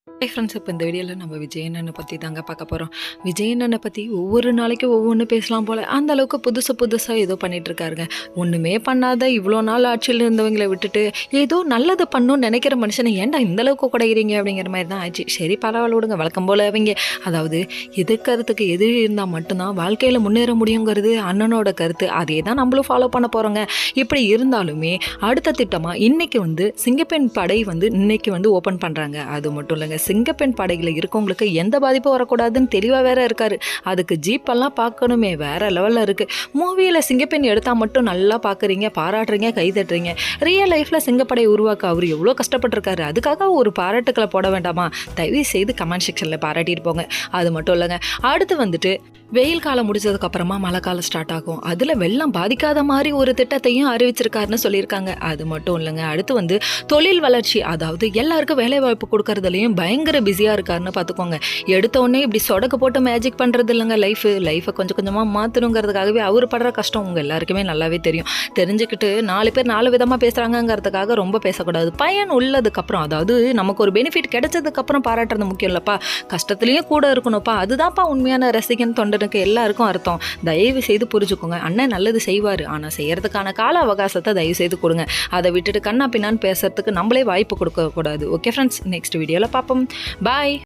Hi friends, இப்போ இந்த வீடியோவில் நம்ம விஜய் அண்ணனை பற்றி தாங்க பார்க்க போகிறோம். விஜய் அண்ணனை பற்றி ஒவ்வொரு நாளைக்கும் ஒவ்வொன்று பேசலாம் போல், அந்த அளவுக்கு புதுசாக ஏதோ பண்ணிகிட்ருக்காருங்க. ஒன்றுமே பண்ணாத இவ்வளோ நாள் ஆட்சியில் இருந்தவங்களை விட்டுட்டு ஏதோ நல்லது பண்ணணும்னு நினைக்கிற மனுஷனை ஏன்டா இந்தளவுக்கு குடையிறீங்க அப்படிங்கிற மாதிரி தான் ஆச்சு. சரி பரவாயில்ல விடுங்க, வழக்கம் போல் அவங்க அதாவது எதிர்க்கிறதுக்கு எது இருந்தால் மட்டும்தான் வாழ்க்கையில் முன்னேற முடியுங்கிறது அண்ணனோட கருத்து. அதே தான் நம்மளும் ஃபாலோ பண்ண போகிறோங்க. இப்படி இருந்தாலுமே அடுத்த திட்டமாக இன்றைக்கி சிங்கப்பெண் படை இன்னைக்கு ஓப்பன் பண்ணுறாங்க. அது மட்டும் இல்லைங்க, சிங்கப்பெண் படையில் இருக்கவங்களுக்கு எந்த பாதிப்பும் வரக்கூடாதுன்னு தெளிவாக வேற இருக்காரு. அதுக்கு ஜீப்பெல்லாம் பார்க்கணுமே, வேற லெவலில் இருக்குது. மூவியில் சிங்கப்பெண் எடுத்தால் மட்டும் நல்லா பார்க்குறீங்க, பாராட்டுறீங்க, கைதட்டுறீங்க. ரியல் லைஃப்பில் சிங்கப்படை உருவாக்க அவர் எவ்வளோ கஷ்டப்பட்டுருக்காரு. அதுக்காக ஒரு பாராட்டுக்களை போட வேண்டாமா? தயவு செய்து கமெண்ட் செக்ஷனில் பாராட்டிட்டு போங்க. அது மட்டும் இல்லைங்க, அடுத்து வெயில் காலம் முடிச்சதுக்கப்புறமா மழை காலம் ஸ்டார்ட் ஆகும். அதில் வெள்ளம் பாதிக்காத மாதிரி ஒரு திட்டத்தையும் அறிவிச்சிருக்காருன்னு சொல்லியிருக்காங்க. அது மட்டும் இல்லைங்க, அடுத்து தொழில் வளர்ச்சி, அதாவது எல்லாருக்கும் வேலை வாய்ப்பு கொடுக்கறதுலையும் பயங்கர பிஸியாக இருக்காருன்னு பார்த்துக்கோங்க. எடுத்தோடனே இப்படி சொடக்கு போட்டு மேஜிக் பண்ணுறது இல்லைங்க. லைஃபை கொஞ்சம் கொஞ்சமாக மாற்றணுங்கிறதுக்காகவே அவர் படுற கஷ்டம் உங்கள் எல்லாருக்குமே நல்லாவே தெரியும். தெரிஞ்சுக்கிட்டு 4 பேர் 4 விதமாக பேசுகிறாங்கங்கிறதுக்காக ரொம்ப பேசக்கூடாது. பயன் உள்ளதுக்கப்புறம், அதாவது நமக்கு ஒரு பெனிஃபிட் கிடைச்சதுக்கப்புறம் பாராட்டுறது முக்கியம் இல்லைப்பா. கஷ்டத்துலேயும் கூட இருக்கணும்ப்பா. அதுதான்ப்பா உண்மையான ரசிகன் தொண்டனுக்கு எல்லாருக்கும் அர்த்தம். தயவு செய்து புரிஞ்சுக்கோங்க. அண்ணன் நல்லது செய்வார், ஆனால் செய்யறதுக்கான கால அவகாசத்தை தயவு செய்து கொடுங்க. அதை விட்டுட்டு கண்ணா பின்னான்னு பேசுறதுக்கு நம்மளே வாய்ப்பு கொடுக்கக்கூடாது. ஓகே ஃப்ரெண்ட்ஸ், நெக்ஸ்ட் வீடியோவில் பார்ப்போம். பாய்.